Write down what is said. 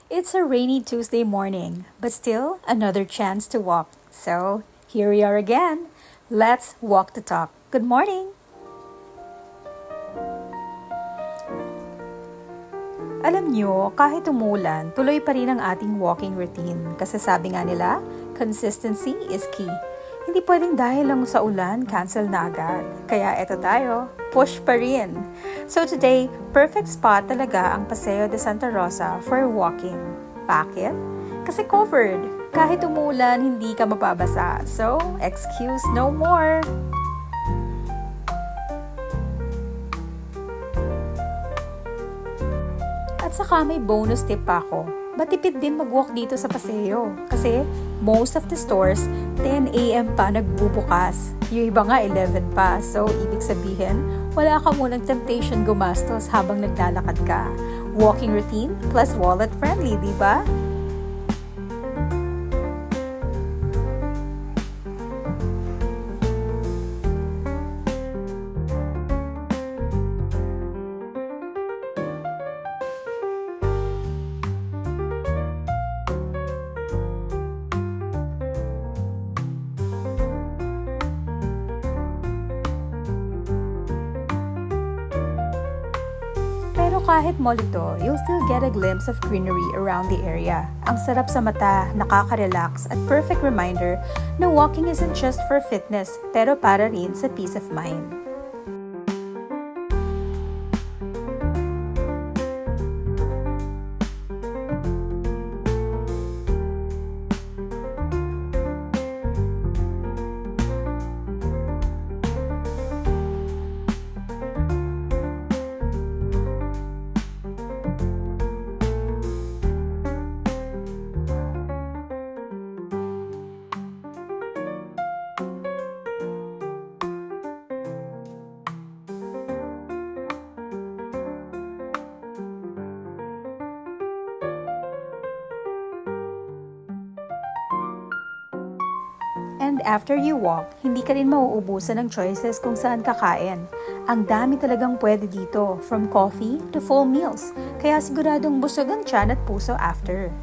It's a rainy Tuesday morning, but still another chance to walk. So, here we are again. Let's walk the talk. Good morning! Alam nyo, kahit umulan, tuloy pa rin ang ating walking routine. Kasi sabi nga nila, consistency is key. Hindi pwedeng dahil lang sa ulan, cancel na agad. Kaya eto tayo, push pa rin. So today, perfect spot talaga ang Paseo de Santa Rosa for walking. Bakit? Kasi covered. Kahit umulan, hindi ka mababasa. So, excuse no more. At saka may bonus tip pa ako. Matipid din mag-walk dito sa Paseo. Kasi most of the stores, 10 a.m. pa nagbubukas. Yung iba nga 11 pa. So, ibig sabihin, wala ka munang temptation gumastos habang naglalakad ka. Walking routine plus wallet friendly, di ba? Pero kahit mall ito, you'll still get a glimpse of greenery around the area. Ang sarap sa mata, nakaka-relax, at perfect reminder na walking isn't just for fitness, pero para rin sa peace of mind. And after you walk, hindi ka rin mauubusan ng choices kung saan kakain. Ang dami talagang pwede dito, from coffee to full meals. Kaya siguradong busog ang tiyan at puso after.